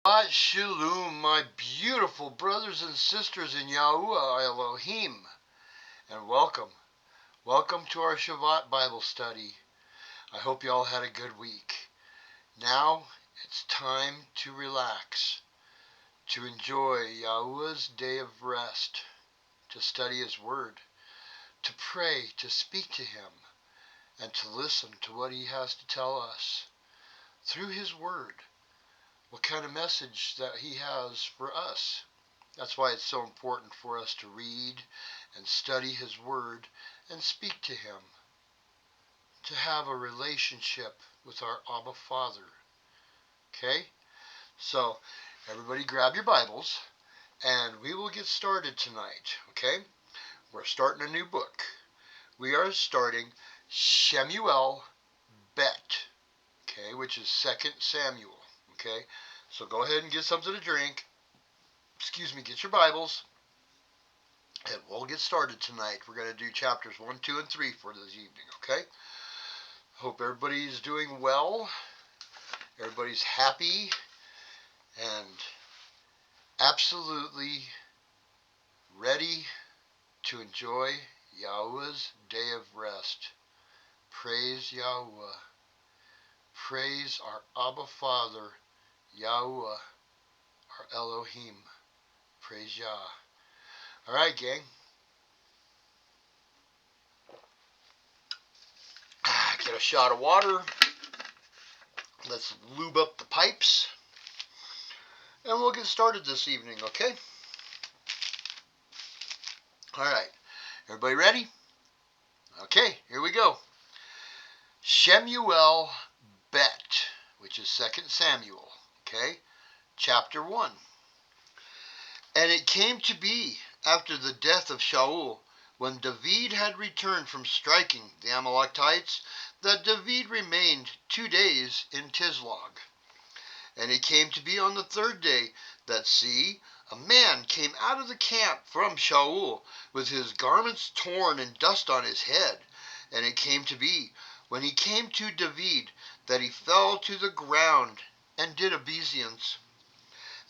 Shabbat Shalom, my beautiful brothers and sisters in Yahuwah Elohim, and welcome. Welcome to our Shabat Bible study. I hope you all had a good week. Now it's time to relax, to enjoy Yahuwah's day of rest, to study His Word, to pray, to speak to Him, and to listen to what He has to tell us through His Word. What kind of message that He has for us. That's why it's so important for us to read and study His Word and speak to Him, to have a relationship with our Abba Father. Okay? So, everybody grab your Bibles, and we will get started tonight. Okay? We're starting a new book. We are starting Shemu'el Bet, okay, which is 2 Samuel. Okay, so go ahead and get something to drink. Get your Bibles. And we'll get started tonight. We're going to do chapters 1, 2, and 3 for this evening, okay? Hope everybody's doing well. Everybody's happy and absolutely ready to enjoy Yahuwah's day of rest. Praise Yahuwah. Praise our Abba Father, Yahuwah, our Elohim. Praise Yah. All right, gang. Get a shot of water. Let's lube up the pipes. And we'll get started this evening, okay? All right. Everybody ready? Okay, here we go. Shemu'el Bet, which is 2 Samuel, okay? Chapter 1. And it came to be, after the death of Shaul, when David had returned from striking the Amalekites, that David remained 2 days in Tislag. And it came to be on the 3rd day that, see, a man came out of the camp from Shaul, with his garments torn and dust on his head. And it came to be, when he came to David, that he fell to the ground and did obeisance.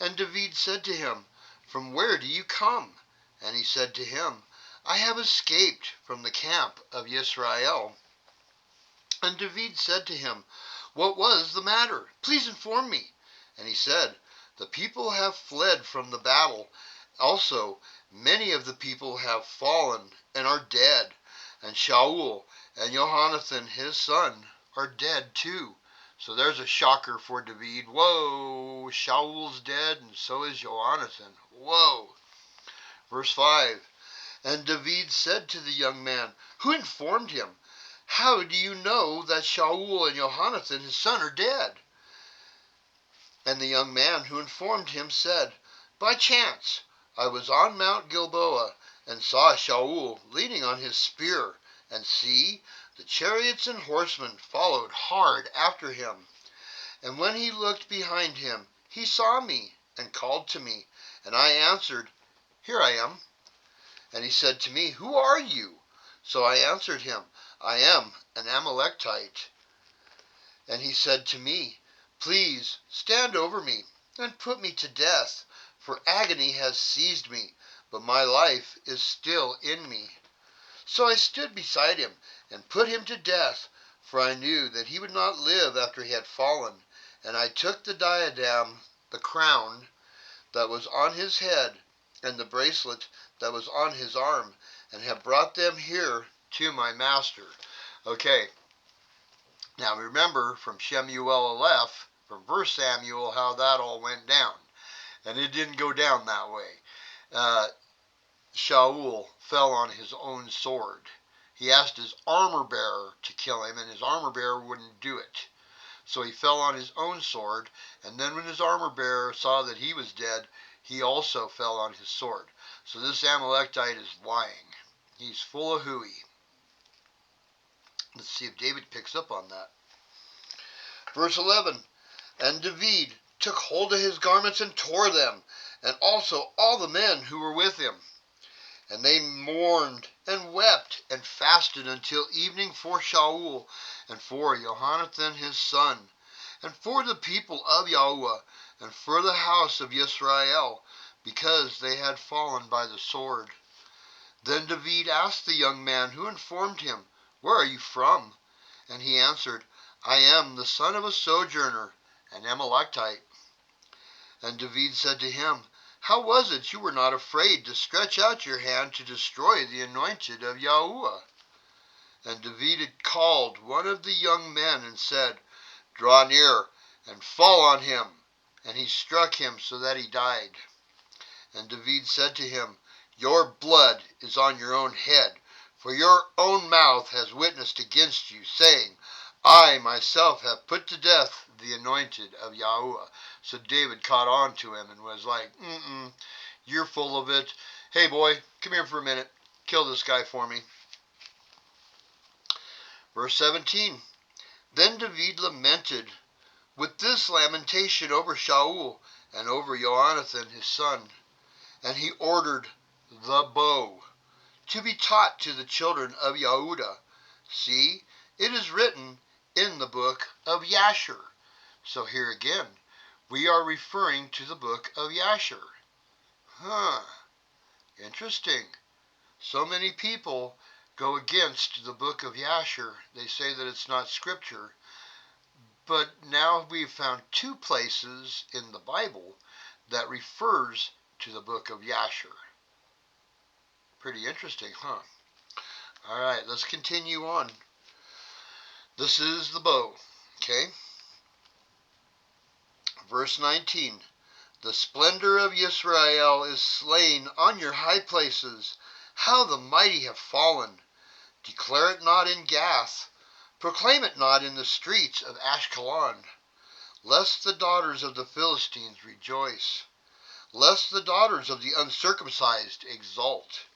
And David said to him, From where do you come? And he said to him, I have escaped from the camp of Israel. And David said to him, What was the matter? Please inform me. And he said, The people have fled from the battle. Also, many of the people have fallen and are dead. And Shaul and Jonathan, his son, are dead too. So there's a shocker for David. Whoa, Shaul's dead and so is Jonathan. Whoa. Verse 5. And David said to the young man, who informed him, How do you know that Shaul and Jonathan, his son, are dead? And the young man who informed him said, By chance, I was on Mount Gilboa, and saw Shaul leaning on his spear, and see, the chariots and horsemen followed hard after him. And when he looked behind him, he saw me, and called to me, and I answered, Here I am. And he said to me, Who are you? So I answered him, I am an Amalekite. And he said to me, Please stand over me, and put me to death, for agony has seized me, but my life is still in me. So I stood beside him, and put him to death, for I knew that he would not live after he had fallen. And I took the diadem, the crown, that was on his head, and the bracelet that was on his arm, and have brought them here to my master. Okay. Now remember from Shemuel Aleph, from 1 Samuel, how that all went down. And it didn't go down that way. Shaul fell on his own sword. He asked his armor bearer to kill him, and his armor bearer wouldn't do it. So he fell on his own sword, and then when his armor bearer saw that he was dead, he also fell on his sword. So this Amalekite is lying. He's full of hooey. Let's see if David picks up on that. Verse 11, And David took hold of his garments and tore them, and also all the men who were with him. And they mourned and wept and fasted until evening for Shaul and for Jonathan his son. and for the people of Yahuwah, and for the house of Yisrael, because they had fallen by the sword. Then David asked the young man who informed him, Where are you from? And he answered, I am the son of a sojourner, an Amalekite. And David said to him, How was it you were not afraid to stretch out your hand to destroy the anointed of Yahuwah? And David had called one of the young men and said, Draw near and fall on him. And he struck him so that he died. And David said to him, Your blood is on your own head, for your own mouth has witnessed against you, saying, I myself have put to death the anointed of Yahuwah. So David caught on to him and was like, you're full of it. Hey boy, come here for a minute. Kill this guy for me. Verse 17. Then David lamented with this lamentation over Shaul and over Jonathan his son. And he ordered the bow to be taught to the children of Yehudah. See, it is written in the book of Yashar. So here again, we are referring to the book of Yashar. Interesting. So many people go against the book of Yashar. They say that it's not scripture. But now we've found two places in the Bible that refers to the book of Yashar. Pretty interesting, huh? All right, let's continue on. This is the bow, okay? Verse 19. The splendor of Israel is slain on your high places. How the mighty have fallen. Declare it not in Gath. Proclaim it not in the streets of Ashkelon. Lest the daughters of the Philistines rejoice. Lest the daughters of the uncircumcised exult.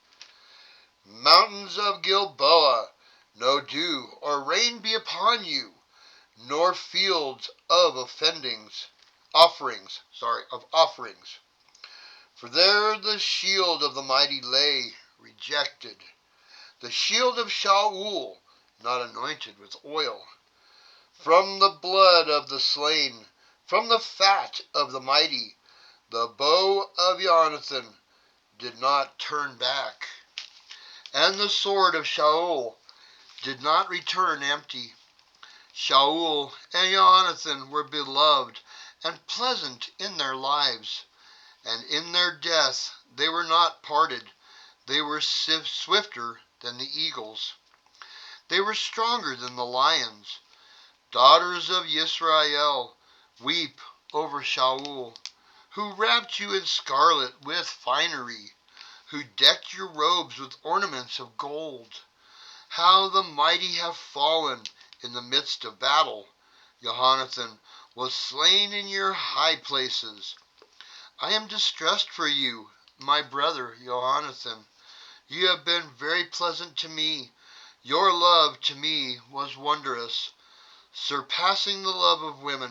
Mountains of Gilboa, no dew or rain be upon you, nor fields of offerings. For there the shield of the mighty lay rejected, the shield of Shaul, not anointed with oil. From the blood of the slain, from the fat of the mighty, the bow of Jonathan did not turn back. And the sword of Shaul did not return empty. Shaul and Jonathan were beloved and pleasant in their lives, and in their death they were not parted. They were swifter than the eagles. They were stronger than the lions. Daughters of Yisrael, weep over Shaul, who wrapped you in scarlet with finery, who decked your robes with ornaments of gold. How the mighty have fallen in the midst of battle. Jonathan was slain in your high places. I am distressed for you, my brother Jonathan. You have been very pleasant to me. Your love to me was wondrous, surpassing the love of women.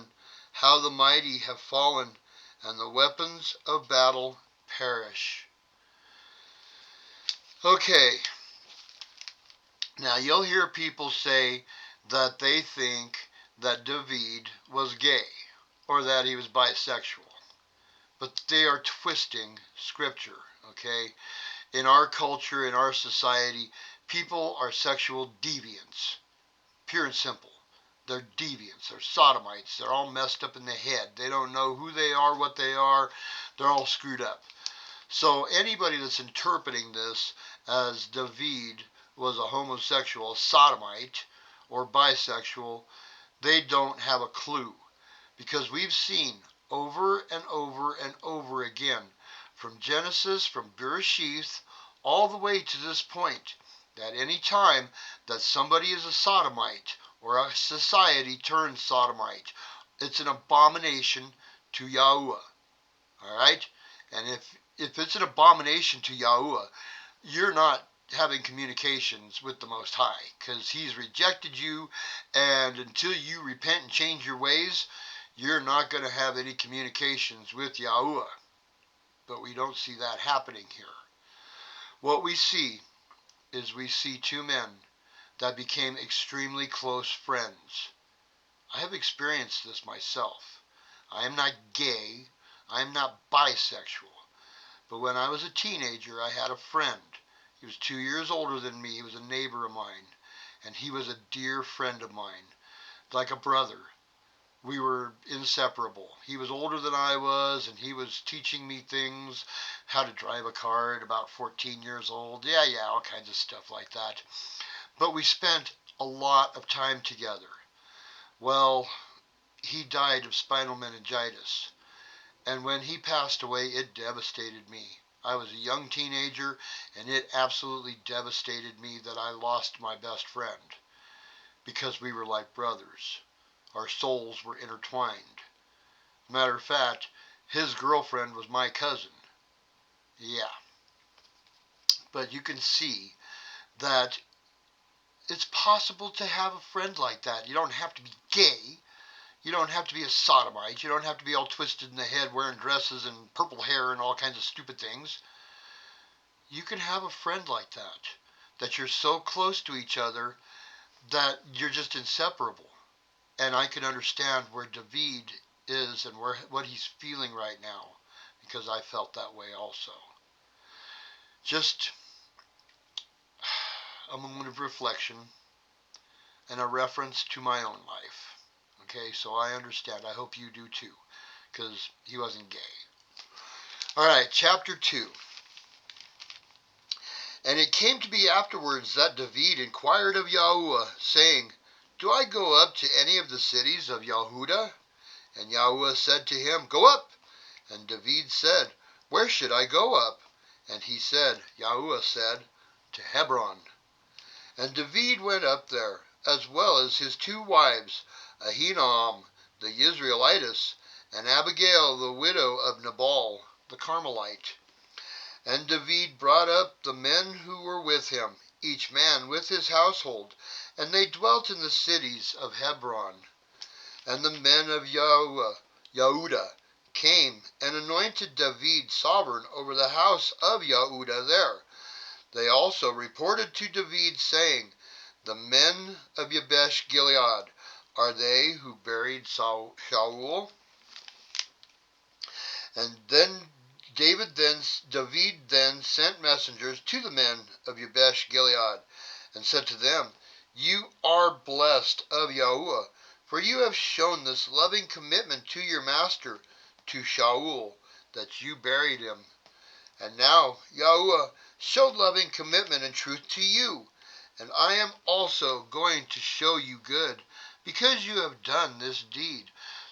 How the mighty have fallen, and the weapons of battle perish. Okay, now you'll hear people say that they think that David was gay or that he was bisexual. But they are twisting scripture, okay? In our culture, in our society, people are sexual deviants, pure and simple. They're deviants, they're sodomites, they're all messed up in the head. They don't know who they are, what they are, they're all screwed up. So anybody that's interpreting this as David was a homosexual, sodomite, or bisexual, they don't have a clue. Because we've seen over and over and over again, from Genesis, from Bereshith, all the way to this point, that any time that somebody is a sodomite, or a society turns sodomite, it's an abomination to Yahuwah. Alright? And if it's an abomination to Yahuwah, you're not having communications with the Most High, because He's rejected you, and until you repent and change your ways, you're not going to have any communications with Yahuwah. But we don't see that happening here. What we see is we see two men that became extremely close friends. I have experienced this myself. I am not gay. I am not bisexual. But when I was a teenager, I had a friend. He was 2 years older than me. He was a neighbor of mine. And he was a dear friend of mine, like a brother. We were inseparable. He was older than I was, and he was teaching me things, how to drive a car at about 14 years old. Yeah, all kinds of stuff like that. But we spent a lot of time together. Well, he died of spinal meningitis. And when he passed away, it devastated me. I was a young teenager, and it absolutely devastated me that I lost my best friend, because we were like brothers. Our souls were intertwined. Matter of fact, his girlfriend was my cousin. Yeah. But you can see that it's possible to have a friend like that. You don't have to be gay. You don't have to be a sodomite. You don't have to be all twisted in the head wearing dresses and purple hair and all kinds of stupid things. You can have a friend like that you're so close to each other that you're just inseparable. And I can understand where David is and what he's feeling right now, because I felt that way also. Just a moment of reflection and a reference to my own life. Okay, so I understand. I hope you do too, because he wasn't gay. All right, chapter 2. And it came to be afterwards that David inquired of Yahuwah, saying, Do I go up to any of the cities of Yehudah? And Yahuwah said to him, Go up. And David said, Where should I go up? And he said, Yahuwah said, To Hebron. And David went up there, as well as his 2 wives, Ahinoam the Israelitess, and Abigail the widow of Nabal the Carmelite. And David brought up the men who were with him, each man with his household, and they dwelt in the cities of Hebron. And the men of Yehudah came and anointed David sovereign over the house of Yehudah there. They also reported to David, saying, The men of Jabesh Gilead, are they who buried Shaul? And then David then sent messengers to the men of Jabesh Gilead, and said to them, You are blessed of Yahuwah, for you have shown this loving commitment to your master, to Shaul, that you buried him. And now Yahuwah showed loving commitment and truth to you, and I am also going to show you good, because you have done this deed.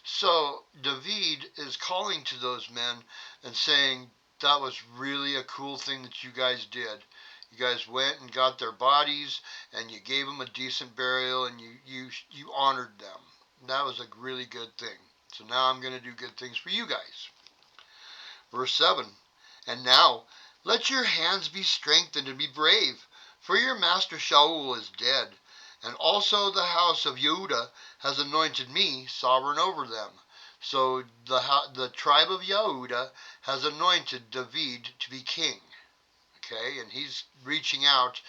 So David is calling to those men and saying, that was really a cool thing that you guys did. You guys went and got their bodies, and you gave them a decent burial, and you honored them. That was a really good thing. So now I'm going to do good things for you guys. Verse 7, And now let your hands be strengthened and be brave, for your master Shaul is dead, and also the house of Yehudah has anointed me sovereign over them. So the tribe of Yehudah has anointed David to be king. Okay, and he's reaching out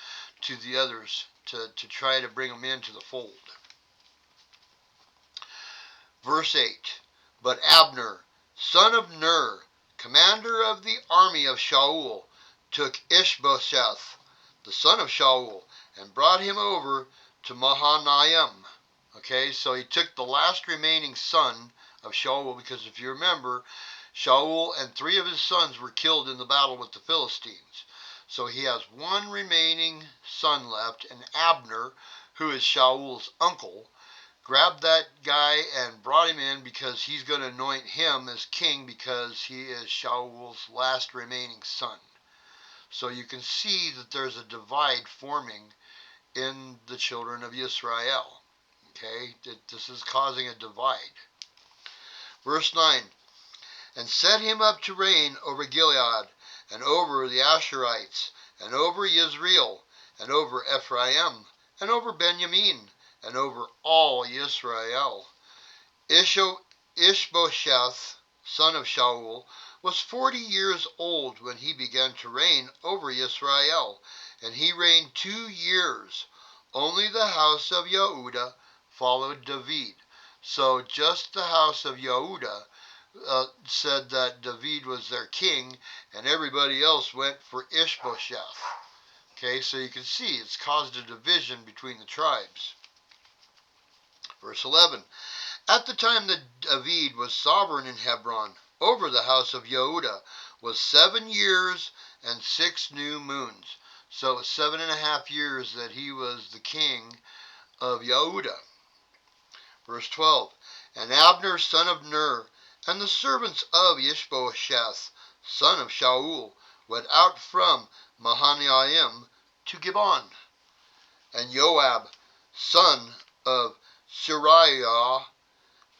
to the others to try to bring them into the fold. Verse 8, But Abner, son of Ner, commander of the army of Shaul, took Ishbosheth, the son of Shaul, and brought him over to Mahanaim. Okay, so he took the last remaining son of Shaul, because if you remember, Shaul and 3 of his sons were killed in the battle with the Philistines. So he has one remaining son left, and Abner, who is Shaul's uncle, grabbed that guy and brought him in because he's going to anoint him as king, because he is Shaul's last remaining son. So you can see that there's a divide forming in the children of Israel. Okay, this is causing a divide. Verse 9, And set him up to reign over Gilead, and over the Asherites, and over Yisrael, and over Ephraim, and over Benjamin, and over all Israel. Ishbosheth, son of Shaul, was 40 years old when he began to reign over Israel, and he reigned 2 years. Only the house of Yehudah followed David. So just the house of Yehuda said that David was their king, and everybody else went for Ishbosheth. Okay, so you can see it's caused a division between the tribes. Verse 11. At the time that David was sovereign in Hebron, over the house of Yehuda was 7 years and 6 new moons. So it was 7.5 years that he was the king of Yehuda. Verse 12. And Abner, son of Ner, and the servants of Ishbosheth, son of Shaul, went out from Mahanaim to Gibeon. And Joab, son of Sariah,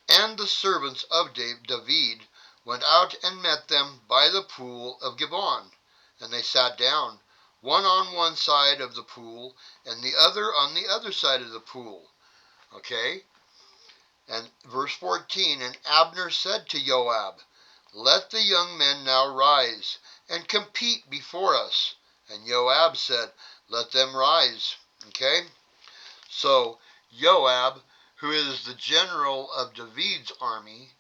and the servants of David went out and met them by the pool of Gibeon. And they sat down, one on one side of the pool, and the other on the other side of the pool. Okay? And verse 14, and Abner said to Joab, let the young men now rise and compete before us. And Joab said, let them rise. Okay? So Joab, who is the general of David's army,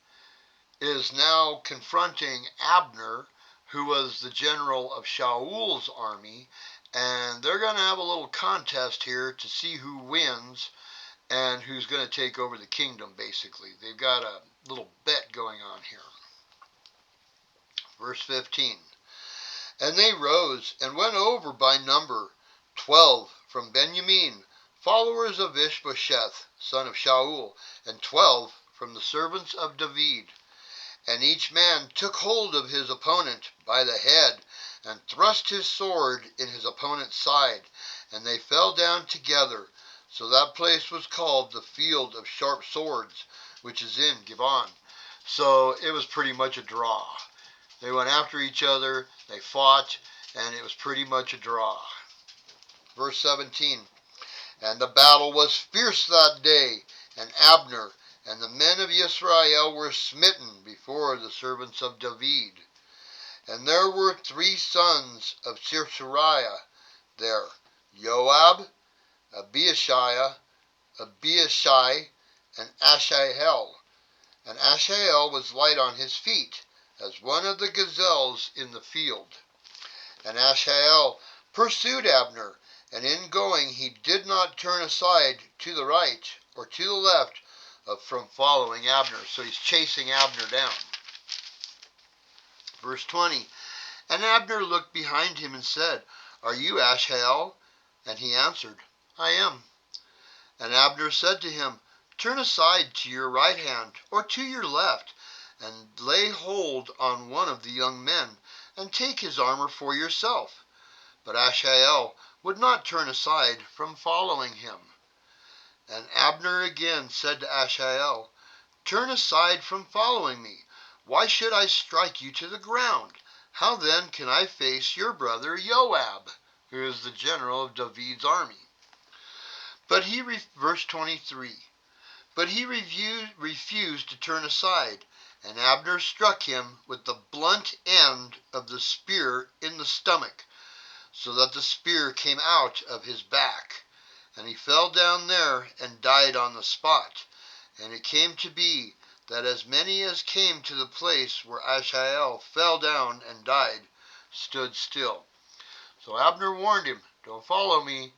is now confronting Abner, who was the general of Shaul's army, and they're going to have a little contest here to see who wins and who's going to take over the kingdom, basically. They've got a little bet going on here. Verse 15. And they rose and went over by number 12 from Benjamin, followers of Ishbosheth, son of Shaul, and 12 from the servants of David. And each man took hold of his opponent by the head, and thrust his sword in his opponent's side, and they fell down together. So that place was called the Field of Sharp Swords, which is in Gibeon. So it was pretty much a draw. They went after each other, they fought, and it was pretty much a draw. Verse 17. And the battle was fierce that day, and Abner and the men of Israel were smitten before the servants of David. And there were 3 sons of Sariah there, Joab, Abishai, and Asahel. And Asahel was light on his feet, as one of the gazelles in the field. And Asahel pursued Abner, and in going he did not turn aside to the right or to the left from following Abner. So he's chasing Abner down. Verse 20. And Abner looked behind him and said, are you Asahel? And he answered, I am. And Abner said to him, turn aside to your right hand or to your left, and lay hold on one of the young men, and take his armor for yourself. But Asahel would not turn aside from following him. And Abner again said to Asahel, turn aside from following me. Why should I strike you to the ground? How then can I face your brother Joab, who is the general of David's army? But he, verse 23, but he refused to turn aside, and Abner struck him with the blunt end of the spear in the stomach, so that the spear came out of his back. And he fell down there and died on the spot. And it came to be that as many as came to the place where Asahel fell down and died stood still. So Abner warned him, don't follow me.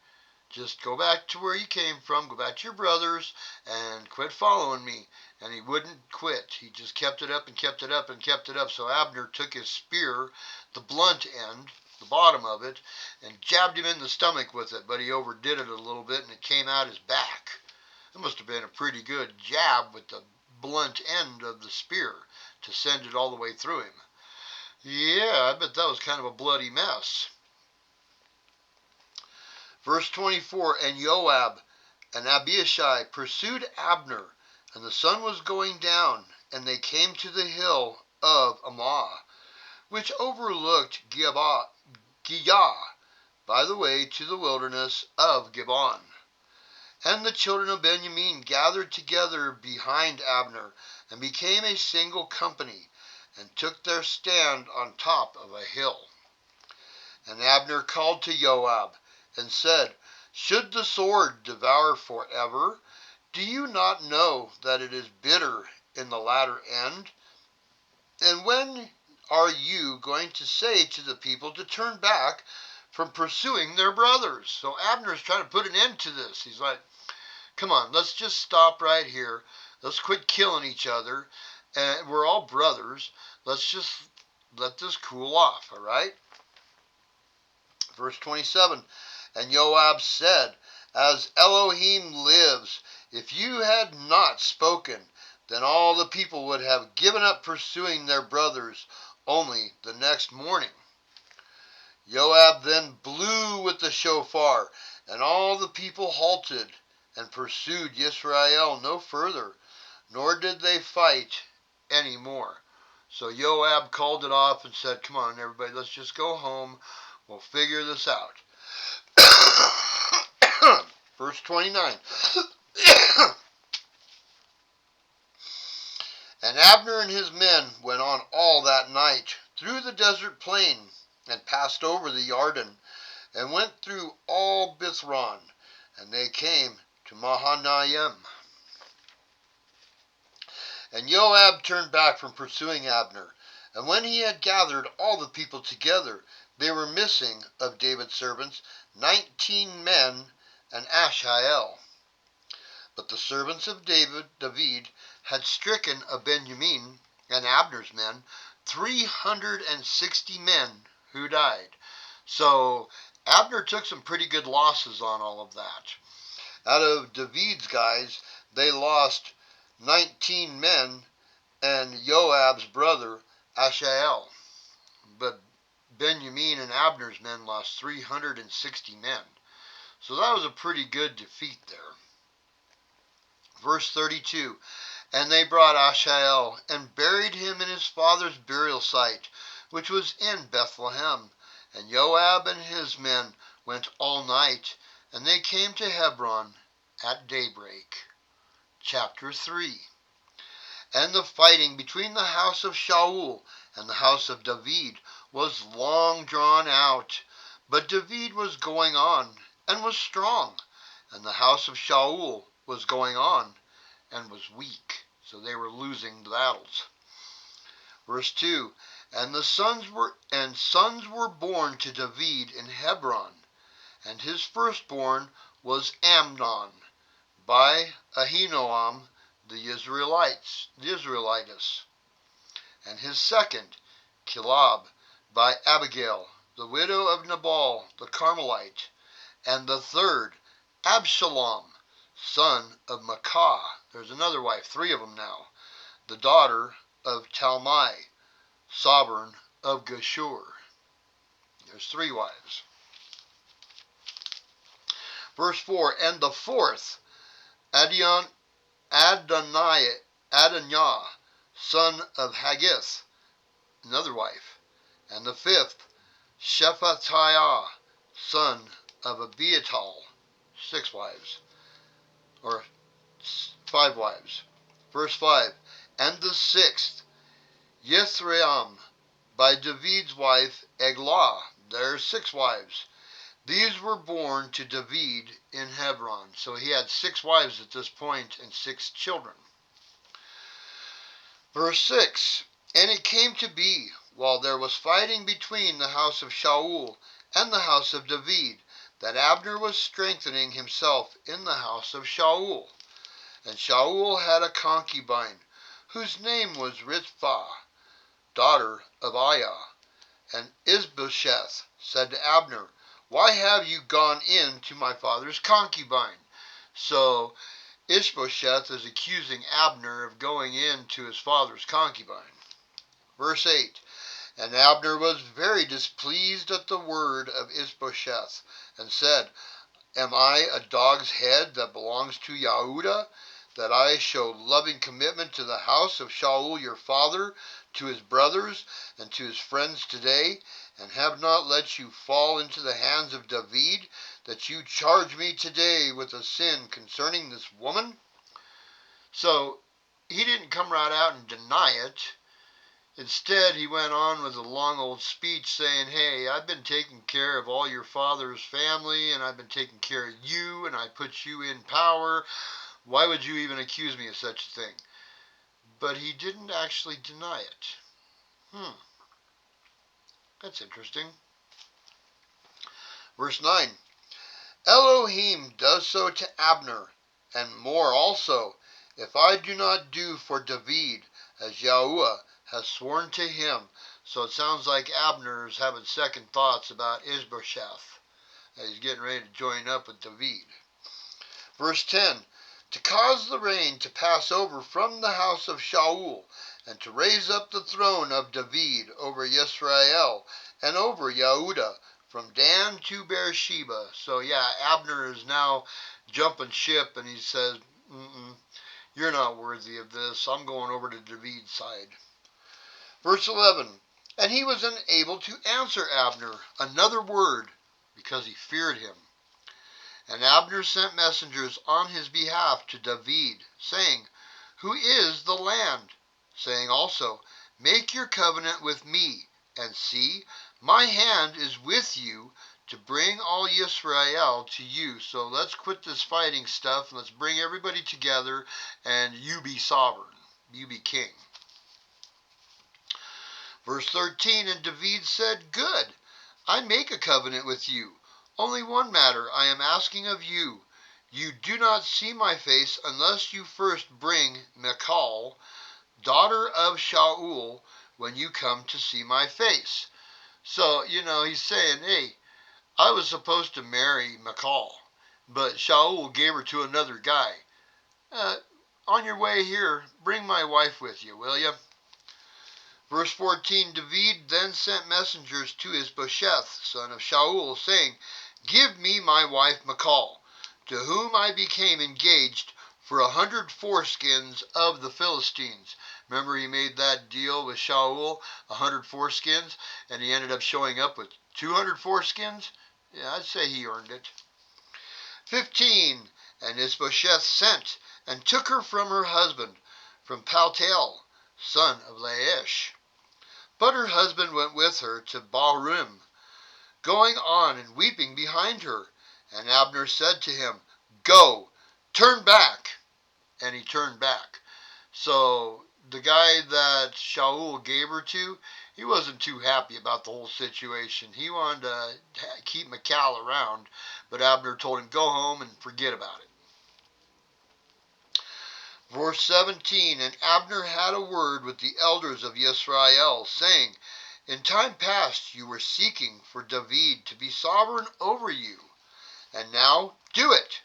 Just go back to where you came from, go back to your brothers, and quit following me. And he wouldn't quit. He just kept it up and kept it up and kept it up. So Abner took his spear, the blunt end, the bottom of it, and jabbed him in the stomach with it. But he overdid it a little bit, and it came out his back. It must have been a pretty good jab with the blunt end of the spear to send it all the way through him. Yeah, I bet that was kind of a bloody mess. Verse 24, and Joab and Abishai pursued Abner, and the sun was going down, and they came to the hill of Ammah, which overlooked Giah, by the way to the wilderness of Gibeon. And the children of Benjamin gathered together behind Abner, and became a single company, and took their stand on top of a hill. And Abner called to Joab, and said, should the sword devour forever? Do you not know that it is bitter in the latter end? And when are you going to say to the people to turn back from pursuing their brothers? So Abner's trying to put an end to this. He's like, come on, let's just stop right here. Let's quit killing each other. And we're all brothers. Let's just let this cool off, all right? Verse 27, and Joab said, as Elohim lives, if you had not spoken, then all the people would have given up pursuing their brothers only the next morning. Joab then blew with the shofar, and all the people halted and pursued Yisrael no further, nor did they fight any more. So Joab called it off and said, come on, everybody, let's just go home. We'll figure this out. Verse 29. And Abner and his men went on all that night through the desert plain, and passed over the Jordan, and went through all Bithron, and they came to Mahanaim. And Joab turned back from pursuing Abner, and when he had gathered all the people together, they were missing of David's servants 19 men and Asahel. But the servants of David had stricken of Benjamin and Abner's men 360 men who died. So Abner took some pretty good losses on all of that. Out of David's guys, they lost 19 men and Joab's brother Asahel. But Benjamin and Abner's men lost 360 men. So that was a pretty good defeat there. Verse 32, and they brought Asahel and buried him in his father's burial site, which was in Bethlehem. And Joab and his men went all night, and they came to Hebron at daybreak. Chapter 3. And the fighting between the house of Shaul and the house of David was long drawn out, but David was going on and was strong, and the house of Shaul was going on and was weak. So they were losing the battles. Verse 2, and sons were born to David in Hebron, and his firstborn was Amnon by Ahinoam the Israelitess, and his second Kilab by Abigail, the widow of Nabal the Carmelite, and the third Absalom, son of Maacah. There's another wife, 3 of them now, the daughter of Talmai, sovereign of Geshur. There's 3 wives. Verse 4, and the fourth Adoniah, son of Haggith, another wife, and the fifth Shephatiah, son of Abiatal, 6 wives, or 5 wives. Verse 5, and the sixth Yithream by David's wife Eglah. There's 6 wives. These were born to David in Hebron. So he had 6 wives at this point and 6 children. Verse 6, and it came to be, while there was fighting between the house of Shaul and the house of David, that Abner was strengthening himself in the house of Shaul. And Shaul had a concubine, whose name was Rizpah, daughter of Aiah. And Ishbosheth said to Abner, why have you gone in to my father's concubine? So Ishbosheth is accusing Abner of going in to his father's concubine. Verse 8, and Abner was very displeased at the word of Ishbosheth, and said, am I a dog's head that belongs to Yehudah, that I show loving commitment to the house of Shaul your father, to his brothers, and to his friends today, and have not let you fall into the hands of David, that you charge me today with a sin concerning this woman? So he didn't come right out and deny it. Instead, he went on with a long old speech saying, hey, I've been taking care of all your father's family, and I've been taking care of you, and I put you in power. Why would you even accuse me of such a thing? But he didn't actually deny it. That's interesting. Verse 9. Elohim does so to Abner, and more also, if I do not do for David as Yahuwah has sworn to him. So it sounds like Abner is having second thoughts about Ishbosheth, as he's getting ready to join up with David. Verse 10. To cause the rain to pass over from the house of Shaul, and to raise up the throne of David over Yisrael and over Yehudah, from Dan to Beersheba. So yeah, Abner is now jumping ship, and he says, you're not worthy of this. I'm going over to David's side. Verse 11. And he was unable to answer Abner another word, because he feared him. And Abner sent messengers on his behalf to David, saying, Who is the land? Saying also, Make your covenant with me, and see, my hand is with you to bring all Yisrael to you. So let's quit this fighting stuff, and let's bring everybody together, and you be sovereign. You be king. Verse 13, And David said, Good, I make a covenant with you. Only one matter I am asking of you. You do not see my face unless you first bring Michal, daughter of Shaul, when you come to see my face. So, he's saying, hey, I was supposed to marry Michal, but Shaul gave her to another guy. On your way here, bring my wife with you, will you? Verse 14, David then sent messengers to Ishbosheth, son of Shaul, saying, Give me my wife Michal, to whom I became engaged for 100 foreskins of the Philistines. Remember, he made that deal with Shaul, 100 foreskins, and he ended up showing up with 200 foreskins? Yeah, I'd say he earned it. 15, And Ishbosheth sent and took her from her husband, from Paltiel, son of Laish. But her husband went with her to Bahurim, going on and weeping behind her. And Abner said to him, Go, turn back. And he turned back. So the guy that Shaul gave her to, he wasn't too happy about the whole situation. He wanted to keep Michal around, but Abner told him, Go home and forget about it. Verse 17, And Abner had a word with the elders of Yisrael, saying, In time past you were seeking for David to be sovereign over you, and now do it.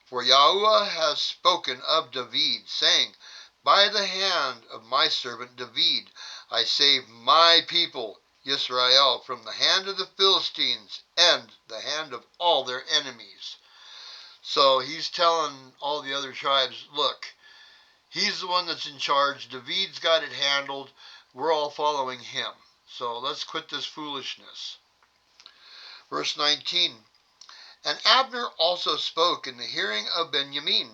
For Yahuwah has spoken of David, saying, By the hand of my servant David I save my people, Yisrael, from the hand of the Philistines and the hand of all their enemies. So he's telling all the other tribes, look, he's the one that's in charge. David's got it handled. We're all following him. So let's quit this foolishness. Verse 19, And Abner also spoke in the hearing of Benjamin.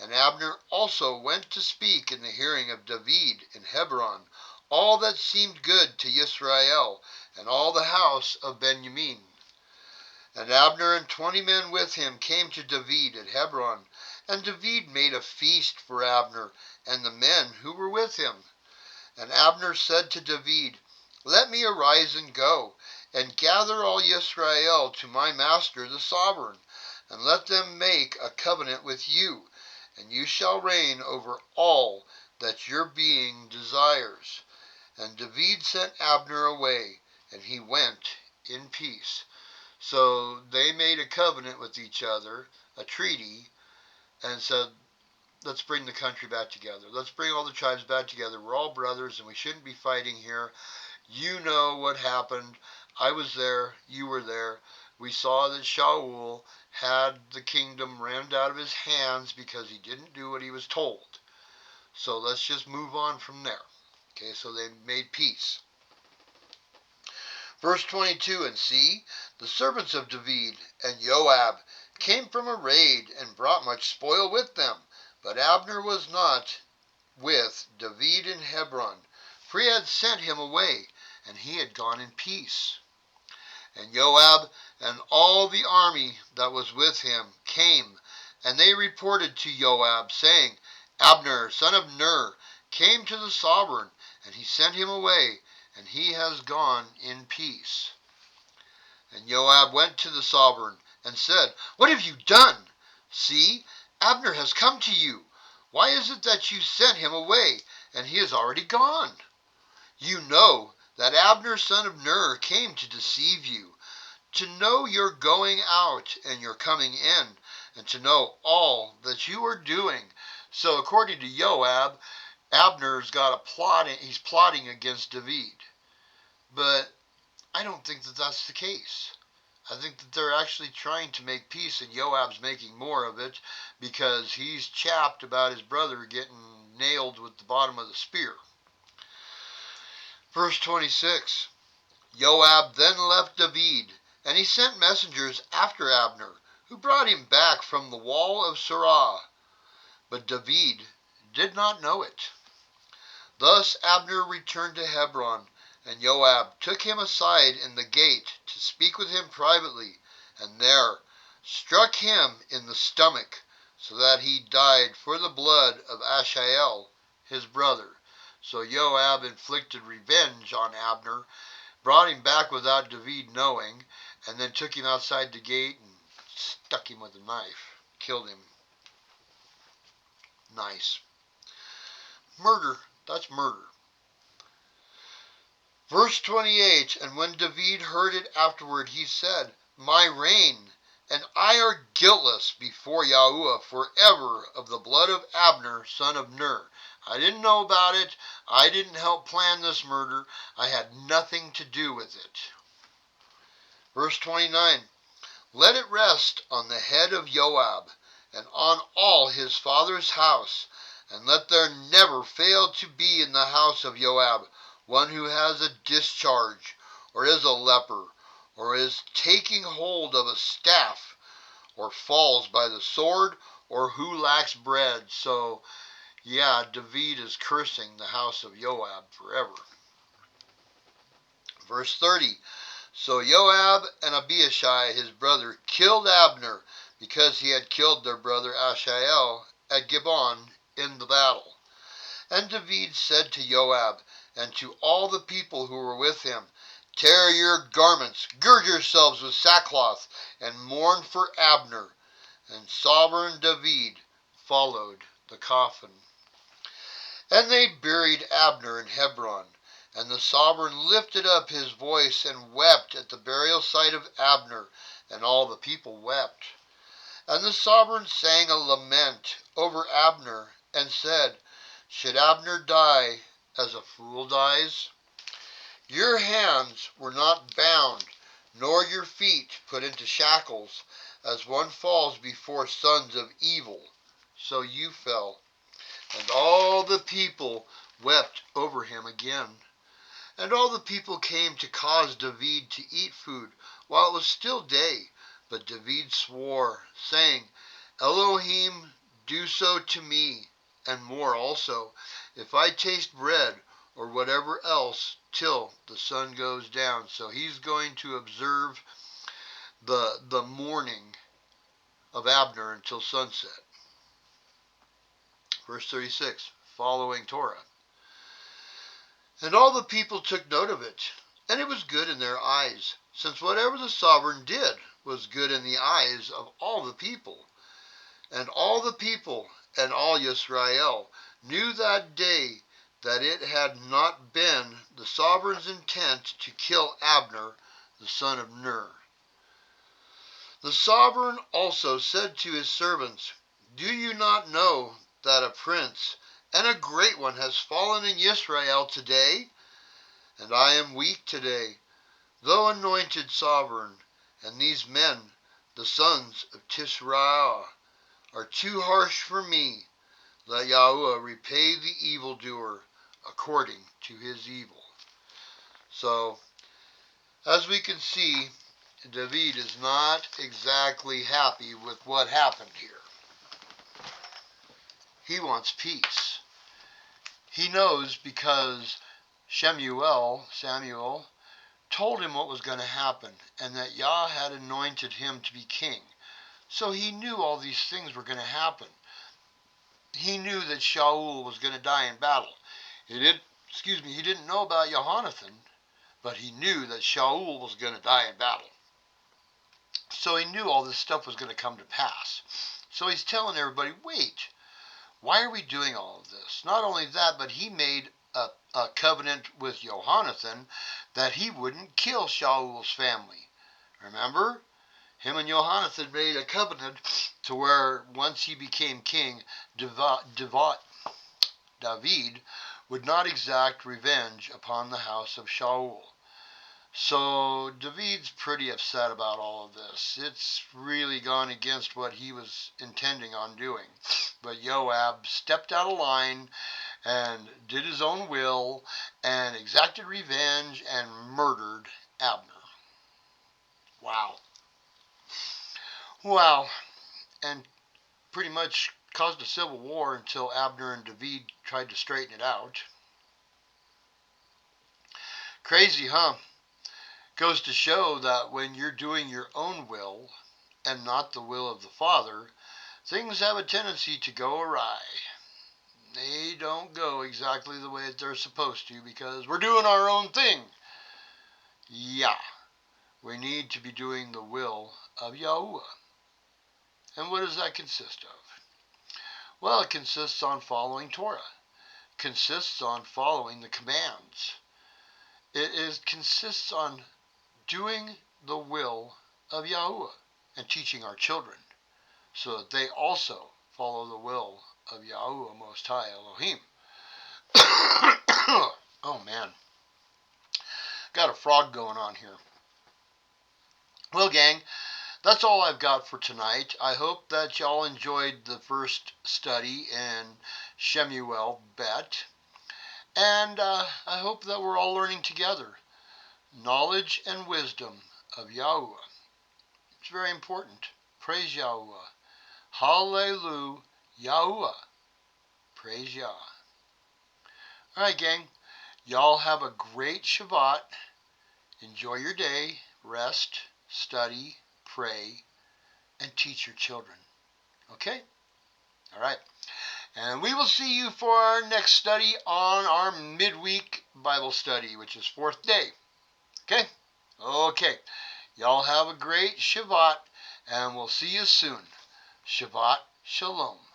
And Abner also went to speak in the hearing of David in Hebron, all that seemed good to Yisrael, and all the house of Benjamin. And Abner and 20 men with him came to David at Hebron. And David made a feast for Abner and the men who were with him. And Abner said to David, Let me arise and go, and gather all Yisrael to my master the sovereign, and let them make a covenant with you, and you shall reign over all that your being desires. And David sent Abner away, and he went in peace. So they made a covenant with each other, a treaty, and said, let's bring the country back together. Let's bring all the tribes back together. We're all brothers, and we shouldn't be fighting here. You know what happened. I was there. You were there. We saw that Shaul had the kingdom rammed out of his hands because he didn't do what he was told. So let's just move on from there. Okay, so they made peace. Verse 22, And see, the servants of David and Joab came from a raid and brought much spoil with them. But Abner was not with David in Hebron, for he had sent him away, and he had gone in peace. And Joab and all the army that was with him came, And they reported to Joab, saying, Abner, son of Ner, came to the sovereign, and he sent him away, and he has gone in peace. And Joab went to the sovereign, and said, What have you done? See, Abner has come to you. Why is it that you sent him away, and he is already gone? You know that Abner, son of Ner, came to deceive you, to know your going out and your coming in, and to know all that you are doing. So according to Joab, Abner's got a plot, he's plotting against David. But I don't think that that's the case. I think that they're actually trying to make peace, and Joab's making more of it because he's chapped about his brother getting nailed with the bottom of the spear. Verse 26, Joab then left David, and he sent messengers after Abner, who brought him back from the wall of Serah. But David did not know it. Thus Abner returned to Hebron, and Joab took him aside in the gate to speak with him privately, and there struck him in the stomach, so that he died for the blood of Asahel, his brother. So Joab inflicted revenge on Abner, brought him back without David knowing, and then took him outside the gate and stuck him with a knife. Killed him. Nice. Murder. That's murder. Verse 28, And when David heard it afterward, he said, My reign and I are guiltless before Yahuwah forever of the blood of Abner, son of Ner. I didn't know about it. I didn't help plan this murder. I had nothing to do with it. Verse 29, Let it rest on the head of Joab and on all his father's house, and let there never fail to be in the house of Joab one who has a discharge, or is a leper, or is taking hold of a staff, or falls by the sword, or who lacks bread. So, yeah, David is cursing the house of Joab forever. Verse 30, So Joab and Abishai his brother killed Abner, because he had killed their brother Asahel at Gibeon in the battle. And David said to Joab and to all the people who were with him, Tear your garments, gird yourselves with sackcloth, and mourn for Abner. And sovereign David followed the coffin. And they buried Abner in Hebron. And the sovereign lifted up his voice and wept at the burial site of Abner, and all the people wept. And the sovereign sang a lament over Abner, and said, Should Abner die as a fool dies? Your hands were not bound, nor your feet put into shackles, as one falls before sons of evil. So you fell. And all the people wept over him again. And all the people came to cause David to eat food while it was still day. But David swore, saying, Elohim, do so to me, and more also, if I taste bread or whatever else till the sun goes down. So he's going to observe the mourning of Abner until sunset. Verse 36, following Torah. And all the people took note of it, and it was good in their eyes, since whatever the sovereign did was good in the eyes of all the people. And all the people and all Yisrael knew that day that it had not been the sovereign's intent to kill Abner, the son of Ner. The sovereign also said to his servants, Do you not know that a prince and a great one has fallen in Israel today? And I am weak today, though anointed sovereign, and these men, the sons of Tisraah, are too harsh for me. Let Yahuwah repay the evildoer according to his evil. So, as we can see, David is not exactly happy with what happened here. He wants peace. He knows because Samuel, told him what was going to happen, and that Yah had anointed him to be king. So he knew all these things were going to happen. He knew that Shaul was going to die in battle. He didn't know about Jonathan, but he knew that Shaul was going to die in battle. So he knew all this stuff was going to come to pass. So he's telling everybody, wait, why are we doing all of this? Not only that, but he made a covenant with Jonathan that he wouldn't kill Shaul's family. Remember? Him and Jonathan made a covenant to where once he became king, David would not exact revenge upon the house of Shaul. So David's pretty upset about all of this. It's really gone against what he was intending on doing. But Joab stepped out of line and did his own will and exacted revenge and murdered Abner. Wow. Wow. And pretty much caused a civil war until Abner and David tried to straighten it out. Crazy, huh? Goes to show that when you're doing your own will and not the will of the Father, things have a tendency to go awry. They don't go exactly the way that they're supposed to because we're doing our own thing. Yeah, we need to be doing the will of Yahuwah. And what does that consist of? Well, it consists on following Torah. It consists on following the commands. It consists on doing the will of Yahuwah and teaching our children so that they also follow the will of Yahuwah Most High Elohim. Oh man, got a frog going on here. Well, gang, that's all I've got for tonight. I hope that y'all enjoyed the first study in Shemu'el Bet. And I hope that we're all learning together knowledge and wisdom of Yahuwah. It's very important. Praise Yahuwah. Hallelujah. Yahuwah. Praise Yah. Alright, gang. Y'all have a great Shabbat. Enjoy your day. Rest, study, pray, and teach your children. Okay? Alright. And we will see you for our next study on our midweek Bible study, which is 4th day. Okay? Okay. Y'all have a great Shabbat, and we'll see you soon. Shabbat Shalom.